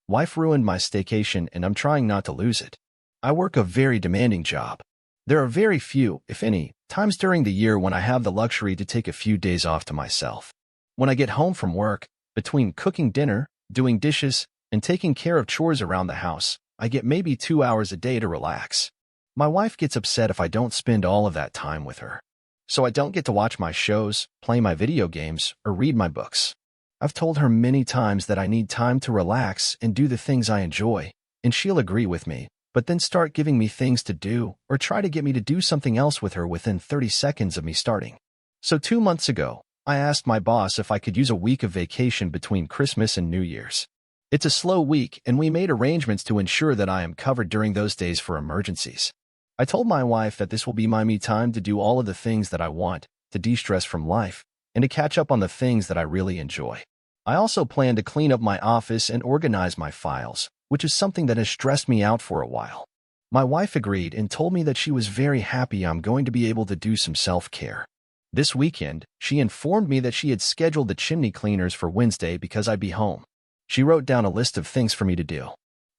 Wife ruined my staycation and I'm trying not to lose it. I work a very demanding job. There are very few, if any, times during the year when I have the luxury to take a few days off to myself. When I get home from work, between cooking dinner, doing dishes, and taking care of chores around the house, I get maybe 2 hours a day to relax. My wife gets upset if I don't spend all of that time with her. So I don't get to watch my shows, play my video games, or read my books. I've told her many times that I need time to relax and do the things I enjoy, and she'll agree with me, but then start giving me things to do or try to get me to do something else with her within 30 seconds of me starting. So 2 months ago, I asked my boss if I could use a week of vacation between Christmas and New Year's. It's a slow week, and we made arrangements to ensure that I am covered during those days for emergencies. I told my wife that this will be my me time to do all of the things that I want, to de-stress from life, and to catch up on the things that I really enjoy. I also plan to clean up my office and organize my files, which is something that has stressed me out for a while. My wife agreed and told me that she was very happy I'm going to be able to do some self-care. This weekend, she informed me that she had scheduled the chimney cleaners for Wednesday because I'd be home. She wrote down a list of things for me to do.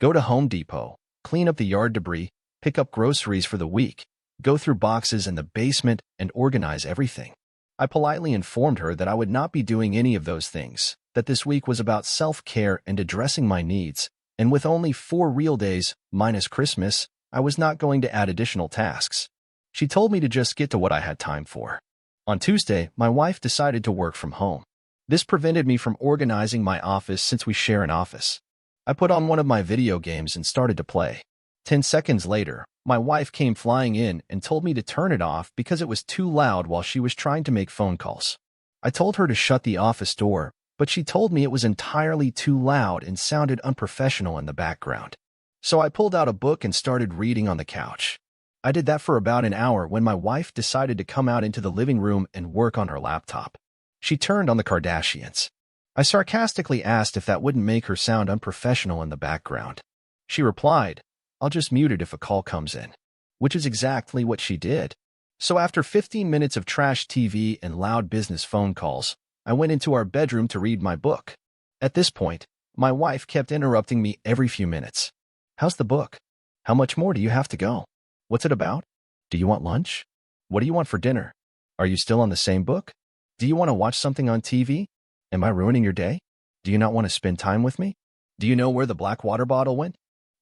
Go to Home Depot, clean up the yard debris, pick up groceries for the week, go through boxes in the basement, and organize everything. I politely informed her that I would not be doing any of those things, that this week was about self-care and addressing my needs, and with only 4 real days, minus Christmas, I was not going to add additional tasks. She told me to just get to what I had time for. On Tuesday, my wife decided to work from home. This prevented me from organizing my office since we share an office. I put on one of my video games and started to play. 10 seconds later, my wife came flying in and told me to turn it off because it was too loud while she was trying to make phone calls. I told her to shut the office door, but she told me it was entirely too loud and sounded unprofessional in the background. So I pulled out a book and started reading on the couch. I did that for about an hour when my wife decided to come out into the living room and work on her laptop. She turned on the Kardashians. I sarcastically asked if that wouldn't make her sound unprofessional in the background. She replied, "I'll just mute it if a call comes in," which is exactly what she did. So after 15 minutes of trash TV and loud business phone calls, I went into our bedroom to read my book. At this point, my wife kept interrupting me every few minutes. "How's the book? How much more do you have to go? What's it about? Do you want lunch? What do you want for dinner? Are you still on the same book? Do you want to watch something on TV? Am I ruining your day? Do you not want to spend time with me? Do you know where the black water bottle went?"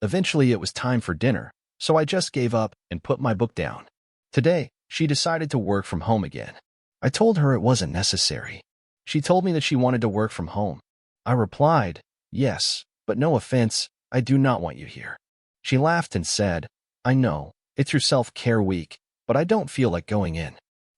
Eventually, it was time for dinner, so I just gave up and put my book down. Today, she decided to work from home again. I told her it wasn't necessary. She told me that she wanted to work from home. I replied, "Yes, but no offense, I do not want you here." She laughed and said, "I know, it's your self-care week, but I don't feel like going in.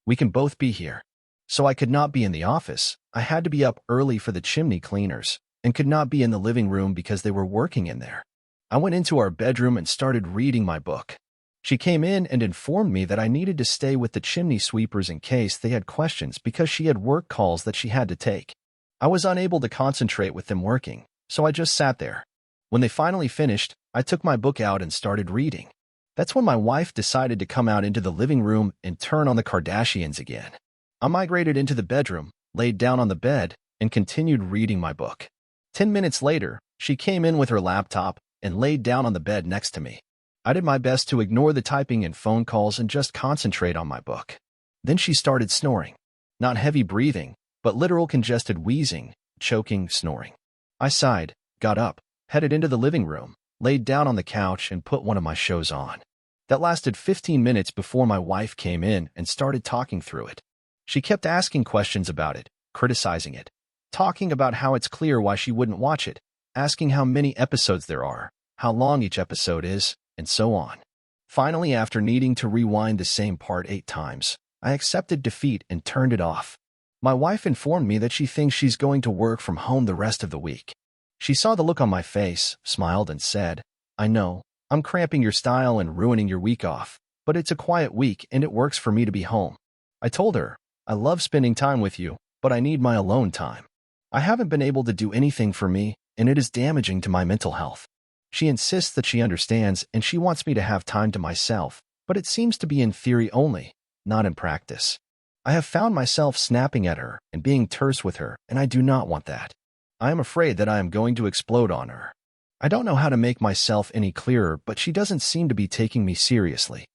We can both be here." So I could not be in the office. I had to be up early for the chimney cleaners and could not be in the living room because they were working in there. I went into our bedroom and started reading my book. She came in and informed me that I needed to stay with the chimney sweepers in case they had questions because she had work calls that she had to take. I was unable to concentrate with them working, so I just sat there. When they finally finished, I took my book out and started reading. That's when my wife decided to come out into the living room and turn on the Kardashians again. I migrated into the bedroom, laid down on the bed, and continued reading my book. 10 minutes later, she came in with her laptop and laid down on the bed next to me. I did my best to ignore the typing and phone calls and just concentrate on my book. Then she started snoring. Not heavy breathing, but literal congested wheezing, choking, snoring. I sighed, got up, headed into the living room, laid down on the couch and put one of my shows on. That lasted 15 minutes before my wife came in and started talking through it. She kept asking questions about it, criticizing it, talking about how it's clear why she wouldn't watch it, asking how many episodes there are, how long each episode is, and so on. Finally, after needing to rewind the same part 8 times, I accepted defeat and turned it off. My wife informed me that she thinks she's going to work from home the rest of the week. She saw the look on my face, smiled, and said, "I know, I'm cramping your style and ruining your week off, but it's a quiet week and it works for me to be home." I told her, "I love spending time with you, but I need my alone time. I haven't been able to do anything for me, and it is damaging to my mental health." She insists that she understands and she wants me to have time to myself, but it seems to be in theory only, not in practice. I have found myself snapping at her and being terse with her, and I do not want that. I am afraid that I am going to explode on her. I don't know how to make myself any clearer, but she doesn't seem to be taking me seriously.